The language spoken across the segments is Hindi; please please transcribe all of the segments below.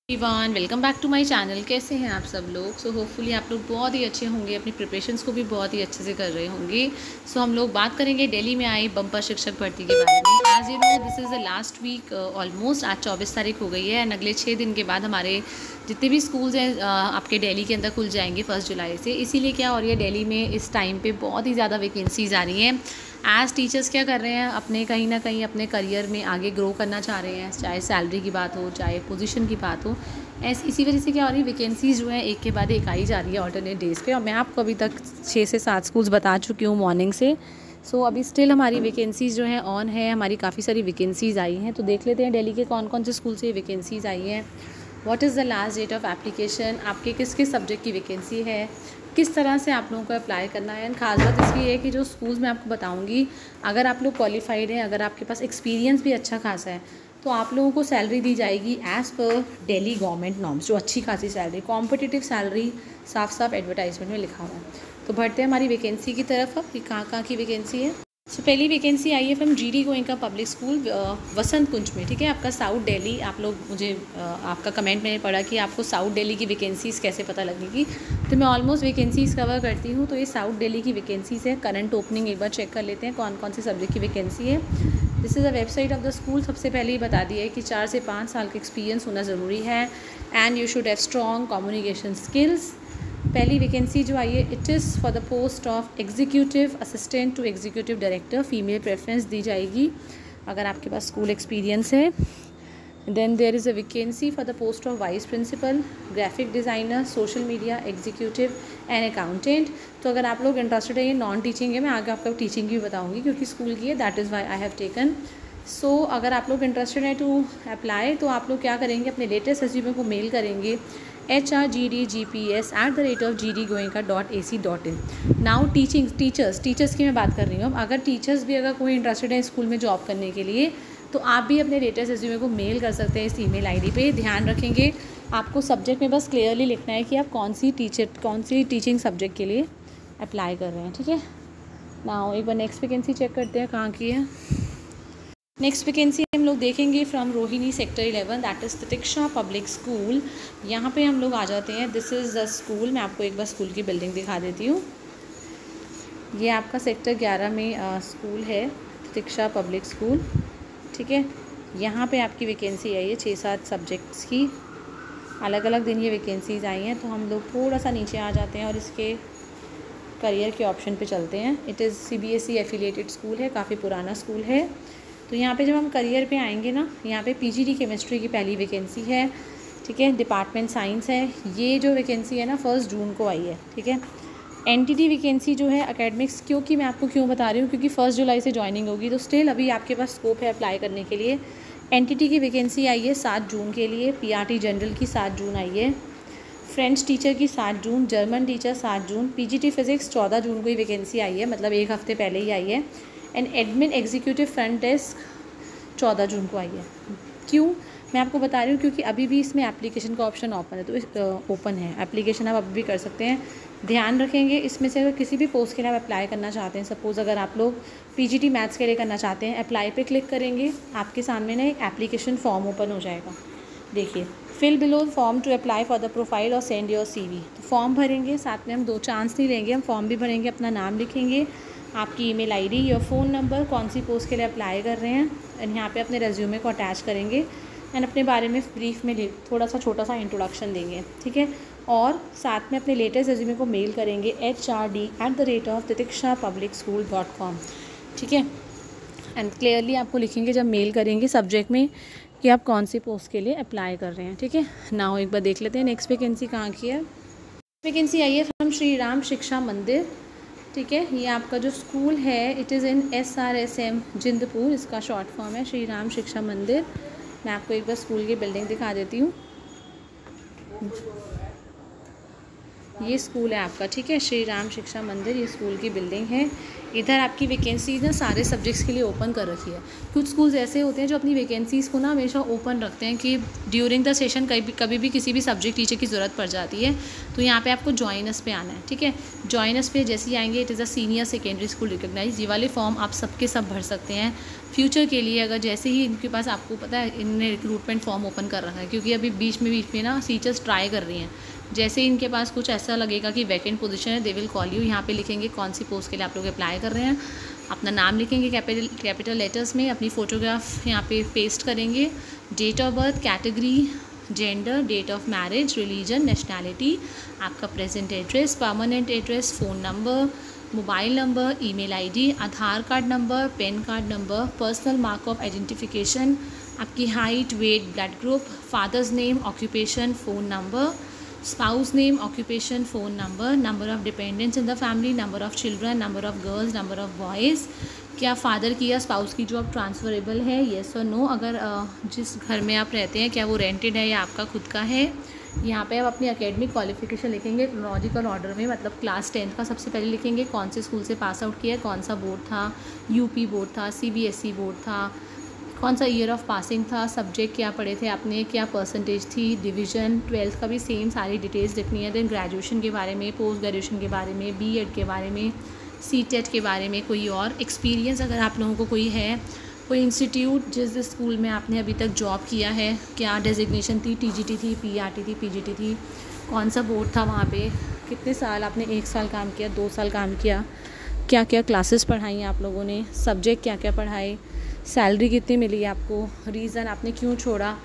Everyone welcome back to my channel. कैसे हैं आप सब लोग? सो होपफुली आप लोग बहुत ही अच्छे होंगे, अपनी प्रिपरेशंस को भी बहुत ही अच्छे से कर रहे होंगे। सो हम लोग बात करेंगे दिल्ली में आई बम्पर शिक्षक भर्ती के बारे में। As you know this is the last week, almost आज 24 तारीख हो गई है एंड अगले 6 दिन के बाद हमारे जितने भी स्कूल्स हैं आपके दिल्ली के अंदर खुल जाएंगे 1 जुलाई से। इसीलिए क्या हो रही है, दिल्ली में इस टाइम पे बहुत ही ज़्यादा वैकेंसीज़ आ रही हैं। एज़ टीचर्स क्या कर रहे हैं, अपने कहीं ना कहीं अपने करियर में आगे ग्रो करना चाह रहे हैं, चाहे सैलरी की बात हो चाहे पोजीशन की बात हो। इसी वजह से क्या हो रही है, वैकेंसीज़ जो है एक के बाद एक आई जा रही है ऑल्टरनेट डेज़ पे। और मैं आपको अभी तक 6 से 7 स्कूल्स बता चुकी हूँ मॉर्निंग से। सो अभी स्टिल हमारी वैकेंसीज़ जो है ऑन है, हमारी काफ़ी सारी वैकेंसीज़ आई हैं। तो देख लेते हैं दिल्ली के कौन कौन से स्कूल से वैकेंसीज़ आई हैं। What is the last date of application, आपके किस किस सब्जेक्ट की वैकेंसी है, किस तरह से आप लोगों को अप्लाई करना है। एंड खास बात इसकी है कि जो स्कूल्स मैं आपको बताऊंगी, अगर आप लोग क्वालिफाइड हैं, अगर आपके पास एक्सपीरियंस भी अच्छा खासा है, तो आप लोगों को सैलरी दी जाएगी as per Delhi government norms, जो अच्छी खासी सैलरी, कॉम्पिटिटिव सैलरी साफ साफ एडवर्टाइजमेंट में लिखा हुआ है। तो बढ़ते हैं हमारी वैकेंसी की तरफ। अब कि कहाँ की वैकेंसी है। सो पहली वैकेंसी आई है from GD Goenka public school Vasant Kunj में। ठीक है, आपका साउथ दिल्ली। आप लोग मुझे आपका कमेंट मैंने पढ़ा कि आपको साउथ दिल्ली की वैकेंसीज़ कैसे पता लगेगी, तो मैं ऑलमोस्ट वैकेंसीज़ कवर करती हूँ। तो ये साउथ दिल्ली की वैकेंसीज़ है। करंट ओपनिंग एक बार चेक कर लेते हैं कौन कौन से सब्जेक्ट की वैकेंसी है। This is the website of the school. सबसे पहले ही बता दिया है कि 4 से 5 साल का एक्सपीरियंस होना ज़रूरी है and you should have strong communication skills. पहली वैकेंसी जो आई है, it is for the post of executive assistant to executive director. Female preference दी जाएगी अगर आपके पास स्कूल एक्सपीरियंस है। Then there is a vacancy for the post of vice principal, graphic designer, social media executive and accountant. तो अगर आप लोग इंटरेस्टेड है, ये नॉन टीचिंग है, मैं आगे आपको टीचिंग भी बताऊँगी क्योंकि स्कूल की है, that is why I have taken. So अगर आप लोग इंटरेस्टेड हैं टू अप्लाई, तो आप लोग क्या करेंगे, अपने लेटेस्ट रेज्यूमे को मेल करेंगे hrgdgps@gdgoenka.ac.in। नाउ टीचर्स की मैं बात कर रही हूँ। अगर टीचर्स भी अगर कोई इंटरेस्टेड है स्कूल में जॉब करने के लिए, तो आप भी अपने लेटेस्ट रेज्यूमे को मेल कर सकते हैं इस ईमेल आईडी पे। ध्यान रखेंगे, आपको सब्जेक्ट में बस क्लियरली लिखना है कि आप कौन सी टीचिंग सब्जेक्ट के लिए अप्लाई कर रहे हैं। ठीक है, नाउ एक बार नेक्स्ट वैकेंसी चेक करते हैं कहाँ की है। नेक्स्ट वैकेंसी हम लोग देखेंगे from Rohini sector 11, that is Pratiksha public school. यहाँ पे हम लोग आ जाते हैं। This is the school. मैं आपको एक बार स्कूल की बिल्डिंग दिखा देती हूँ। ये आपका सेक्टर 11 में स्कूल है, प्रतीक्षा पब्लिक स्कूल। ठीक है, यहाँ पे आपकी वैकेंसी आई है 6-7 सब्जेक्ट्स की। अलग अलग दिन ये वैकेंसीज़ आई हैं। तो हम लोग थोड़ा सा नीचे आ जाते हैं और इसके करियर के ऑप्शन पे चलते हैं। It is CBSE affiliated school है, काफ़ी पुराना स्कूल है। तो यहाँ पे जब हम करियर पे आएंगे ना, यहाँ पे PGD केमिस्ट्री की पहली वैकेंसी है। ठीक है, डिपार्टमेंट साइंस है। ये जो वैकेंसी है ना 1 जून को आई है। ठीक है, NTT वैकेंसी जो है एकेडमिक्स, क्योंकि मैं आपको क्यों बता रही हूँ, क्योंकि 1 जुलाई से ज्वाइनिंग होगी, तो स्टिल अभी आपके पास स्कोप है अप्लाई करने के लिए। NTT की वैकेंसी आई है 7 जून के लिए। PRT जनरल की 7 जून आई है। फ्रेंच टीचर की 7 जून, जर्मन टीचर 7 जून, PGT फिज़िक्स 14 जून को ही वैकेंसी आई है, मतलब एक हफ़्ते पहले ही आई है। And admin executive front desk 14 जून को आई है। क्यों मैं आपको बता रही हूँ, क्योंकि अभी भी इसमें एप्लीकेशन का ऑप्शन ओपन है। तो ओपन है एप्लीकेशन, आप अभी भी कर सकते हैं। ध्यान रखेंगे, इसमें से अगर किसी भी पोस्ट के लिए आप अप्लाई करना चाहते हैं, सपोज़ अगर आप लोग PGT मैथ्स के लिए करना चाहते हैं, अप्लाई पे क्लिक करेंगे, आपके सामने ना एक एप्लीकेशन फॉर्म ओपन हो जाएगा। देखिए, fill below form to apply for the profile और सेंड योर CV। तो फॉर्म भरेंगे, साथ में हम 2 चांस नहीं लेंगे, हम फॉर्म भी भरेंगे, अपना नाम लिखेंगे, आपकी email ID, your phone number, कौन सी पोस्ट के लिए अप्लाई कर रहे हैं, एंड यहाँ पे अपने रेज्यूमे को अटैच करेंगे एंड अपने बारे में ब्रीफ में थोड़ा सा छोटा सा इंट्रोडक्शन देंगे। ठीक है, और साथ में अपने लेटेस्ट रेज्यूमे को मेल करेंगे hrd@pratikshapublicschool.com। ठीक है, एंड क्लियरली आपको लिखेंगे जब मेल करेंगे सब्जेक्ट में कि आप कौन सी पोस्ट के लिए अप्लाई कर रहे हैं। ठीक है, नाउ एक बार देख लेते हैं नेक्स्ट वैकेंसी कहाँ की है। वैकेंसी आई है फ्रॉम श्री राम शिक्षा मंदिर। ठीक है, ये आपका जो स्कूल है, it is in SRSM Jindpur, इसका शॉर्ट फॉर्म है श्री राम शिक्षा मंदिर। मैं आपको एक बार स्कूल की बिल्डिंग दिखा देती हूँ। ये स्कूल है आपका, ठीक है, श्री राम शिक्षा मंदिर, ये स्कूल की बिल्डिंग है। इधर आपकी वैकेंसीज ना सारे सब्जेक्ट्स के लिए ओपन कर रखी है। कुछ स्कूल्स ऐसे होते हैं जो अपनी वैकेंसीज़ को ना हमेशा ओपन रखते हैं कि ड्यूरिंग द सेशन कभी भी किसी भी सब्जेक्ट टीचर की ज़रूरत पड़ जाती है तो यहाँ पे आपको जॉइनस पे आना है, ठीक है। जॉइनस पे जैसे ही आएंगे, it is a senior secondary school recognise, ये वाले फॉर्म आप सबके सब भर सकते हैं फ्यूचर के लिए। अगर जैसे ही इनके पास, आपको पता है इनने रिक्रूटमेंट फॉर्म ओपन कर रखा है क्योंकि अभी बीच में ना टीचर्स ट्राई कर रही हैं। जैसे इनके पास कुछ ऐसा लगेगा कि वैकेंट पोजीशन है, दे विल कॉल यू। यहाँ पे लिखेंगे कौन सी पोस्ट के लिए आप लोग अप्लाई कर रहे हैं, अपना नाम लिखेंगे कैपिटल लेटर्स में, अपनी फ़ोटोग्राफ यहाँ पे पेस्ट करेंगे, date of birth, category, gender, date of marriage, religion, nationality, आपका present address, permanent address, phone number, mobile number, email ID, Aadhaar card number, PAN card number, personal mark of identification, आपकी height, weight, blood group, father's name, occupation, phone number, spouse name, occupation, phone number, number of dependents in the family, number of children, number of girls, number of boys, क्या फ़ादर की या स्पाउस की जॉब ट्रांसफरेबल है, येस और नो। अगर जिस घर में आप रहते हैं क्या वो रेंटेड है या आपका खुद का है। यहाँ पे आप अपनी एकेडमिक क्वालिफिकेशन लिखेंगे क्रोनोलॉजिकल ऑर्डर में, मतलब क्लास 10th का सबसे पहले लिखेंगे, कौन से स्कूल से पास आउट किया है, कौन सा बोर्ड था, यूपी बोर्ड था, सीबीएसई बोर्ड था, कौन सा ईयर ऑफ पासिंग था, सब्जेक्ट क्या पढ़े थे आपने, क्या परसेंटेज थी, डिवीज़न, 12th का भी सेम सारी डिटेल्स लिखनी है। देन ग्रेजुएशन के बारे में, पोस्ट ग्रेजुएशन के बारे में, बीएड के बारे में, सीटेट के बारे में, कोई और एक्सपीरियंस अगर आप लोगों को कोई है, कोई इंस्टीट्यूट जिस स्कूल में आपने अभी तक जॉब किया है, क्या डेजिग्नेशन थी, टीजीटी थी, पीआरटी थी, पीजीटी थी, कौन सा बोर्ड था वहाँ पे, कितने साल आपने, 1 साल काम किया, 2 साल काम किया, क्या क्या क्लासेस पढ़ाई आप लोगों ने, सब्जेक्ट क्या क्या पढ़ाए, सैलरी कितनी मिली आपको, रीज़न आपने क्यों छोड़ा,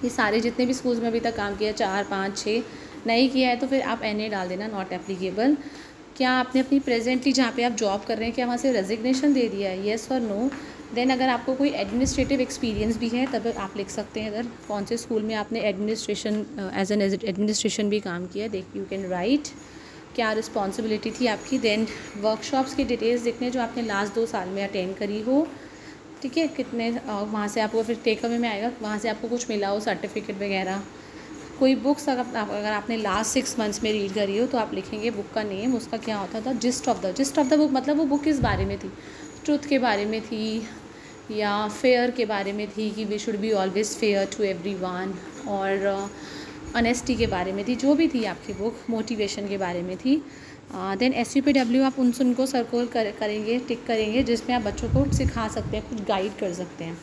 ये सारे जितने भी स्कूल्स में अभी तक काम किया, 4, 5, 6, नहीं किया है तो फिर आप NA डाल देना, नॉट एप्लीकेबल। क्या आपने अपनी प्रेजेंटली जहाँ पे आप जॉब कर रहे हैं क्या वहाँ से रेजिग्नेशन दे दिया है, येस और नो। देन अगर आपको कोई एडमिनिस्ट्रेटिव एक्सपीरियंस भी है तब आप लिख सकते हैं इधर कौन से स्कूल में आपने एडमिनिस्ट्रेशन एज एन एडमिनिस्ट्रेशन भी काम किया, देख यू कैन राइट क्या रिस्पॉन्सिबिलिटी थी आपकी। देन वर्कशॉप्स की डिटेल्स लिखने जो आपने लास्ट 2 साल में अटेंड करी हो, ठीक है, कितने वहाँ से आपको फिर टेक अवे में आएगा, वहाँ से आपको कुछ मिला हो, सर्टिफिकेट वगैरह, कोई बुक्स अगर आपने लास्ट 6 मंथ्स में रीड करी हो तो आप लिखेंगे बुक का नेम, उसका क्या होता था, जिस्ट ऑफ द बुक, मतलब वो बुक किस बारे में थी, ट्रुथ के बारे में थी या फेयर के बारे में थी कि we should be always fair to everyone, और ऑनेस्टी के बारे में थी, जो भी थी आपकी बुक, मोटिवेशन के बारे में थी। देन SUPW आप उनको सर्कुलर करेंगे, टिक करेंगे, जिसमें आप बच्चों को सिखा सकते हैं, कुछ गाइड कर सकते हैं,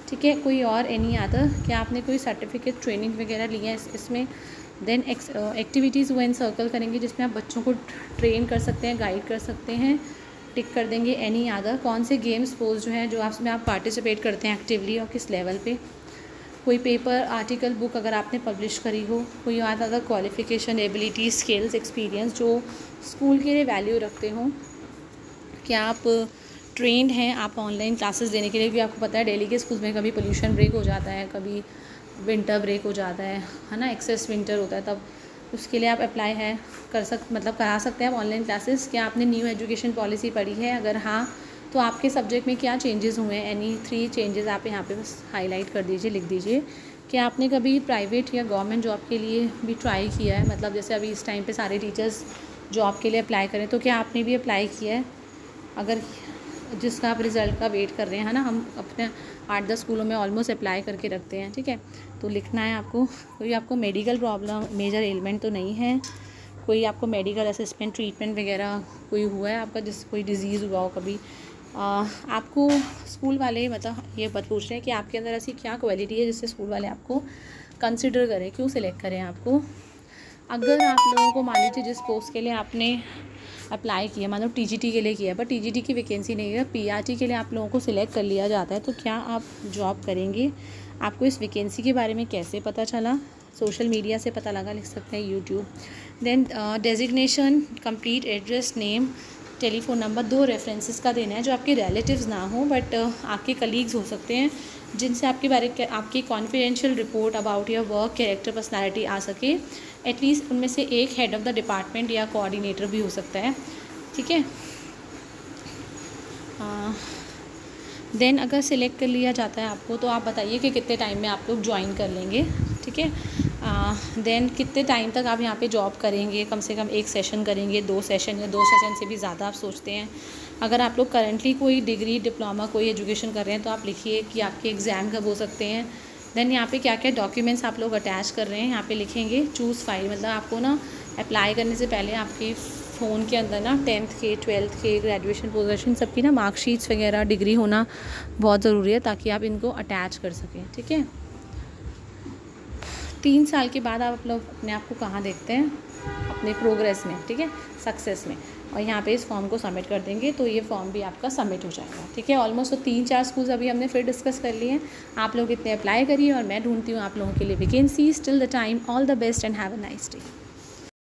ठीक है। कोई और एनी अदर, क्या आपने कोई सर्टिफिकेट ट्रेनिंग वगैरह लिया है इसमें। देन एक्टिविटीज़ वो सर्कल करेंगे जिसमें आप बच्चों को ट्रेन कर सकते हैं, गाइड कर सकते हैं, टिक कर देंगे। एनी अदर, कौन से गेम्स स्पोर्ट्स जो हैं जो उसमें आप पार्टिसिपेट करते हैं एक्टिवली और किस लेवल पे। कोई पेपर, आर्टिकल, बुक अगर आपने पब्लिश करी हो। कोई और other qualification, ability, skills, experience जो स्कूल के लिए वैल्यू रखते हों। क्या आप ट्रेंड हैं आप ऑनलाइन क्लासेस देने के लिए, क्योंकि आपको पता है दिल्ली के स्कूल में कभी पोल्यूशन ब्रेक हो जाता है, कभी विंटर ब्रेक हो जाता है ना, एक्सेस विंटर होता है, तब उसके लिए आप अप्लाई है करा सकते हैं आप ऑनलाइन क्लासेस। क्या आपने न्यू एजुकेशन पॉलिसी पढ़ी है, अगर हाँ तो आपके सब्जेक्ट में क्या चेंजेस हुए हैं, एनी 3 चेंजेस आप यहाँ पे बस हाईलाइट कर दीजिए, लिख दीजिए। क्या आपने कभी प्राइवेट या गवर्नमेंट जॉब के लिए भी ट्राई किया है, मतलब जैसे अभी इस टाइम पे सारे टीचर्स जॉब के लिए अप्लाई करें तो क्या आपने भी अप्लाई किया है, अगर जिसका आप रिज़ल्ट का वेट कर रहे हैं, है ना। हम अपने 8-10 स्कूलों में ऑलमोस्ट अप्लाई करके रखते हैं, ठीक है। तो लिखना है आपको, कोई आपको मेडिकल प्रॉब्लम, मेजर एलिमेंट तो नहीं है, कोई आपको मेडिकल असेसमेंट, ट्रीटमेंट वगैरह कोई हुआ है आपका, कोई डिज़ीज़ हुआ हो कभी। आपको स्कूल वाले मतलब ये पूछ रहे हैं कि आपके अंदर ऐसी क्या क्वालिटी है जिससे स्कूल वाले आपको कंसिडर करें, क्यों सिलेक्ट करें आपको। अगर आप लोगों को मान लीजिए जिस पोस्ट के लिए आपने अप्लाई किया, मान लो TGT के लिए किया, पर TGT की वैकेंसी नहीं है, PRT के लिए आप लोगों को सिलेक्ट कर लिया जाता है, तो क्या आप जॉब करेंगे। आपको इस वैकेंसी के बारे में कैसे पता चला, सोशल मीडिया से पता लगा, लिख सकते हैं YouTube. Then designation, complete address, name, telephone number, 2 references का देना है जो आपके रिलेटिव्स ना हो बट आपके कलीग्स हो सकते हैं, जिनसे आपकी confidential report about your work, character, personality आ सके। एटलीस्ट उनमें से एक हेड ऑफ़ द डिपार्टमेंट या कोऑर्डिनेटर भी हो सकता है, ठीक है। देन अगर सिलेक्ट कर लिया जाता है आपको तो आप बताइए कि कितने टाइम में आप लोग ज्वाइन कर लेंगे, ठीक है। देन कितने टाइम तक आप यहाँ पे जॉब करेंगे, कम से कम 1 सेशन करेंगे, 2 सेशन या 2 सेशन से भी ज़्यादा आप सोचते हैं। अगर आप लोग करंटली कोई डिग्री डिप्लोमा कोई एजुकेशन कर रहे हैं तो आप लिखिए कि आपके एग्ज़ाम कब हो सकते हैं। देन यहाँ पे क्या क्या डॉक्यूमेंट्स आप लोग अटैच कर रहे हैं यहाँ पे लिखेंगे। चूज़ फाइल मतलब आपको ना अप्लाई करने से पहले आपके फ़ोन के अंदर ना 10th के 12th के ग्रेजुएशन पोजीशन सबकी ना मार्कशीट्स वगैरह डिग्री होना बहुत ज़रूरी है ताकि आप इनको अटैच कर सकें। ठीक है, 3 साल के बाद आप लोग अपने आप को कहाँ देखते हैं, अपने प्रोग्रेस में, ठीक है, सक्सेस में। और यहाँ पे इस फॉर्म को सबमिट कर देंगे तो ये फॉर्म भी आपका सबमिट हो जाएगा। ठीक है, ऑलमोस्ट तो 3-4 स्कूल्स अभी हमने फिर डिस्कस कर लिए हैं। आप लोग इतने अप्लाई करिए और मैं ढूंढती हूँ आप लोगों के लिए vacancies. Till the time all the best and have a nice day.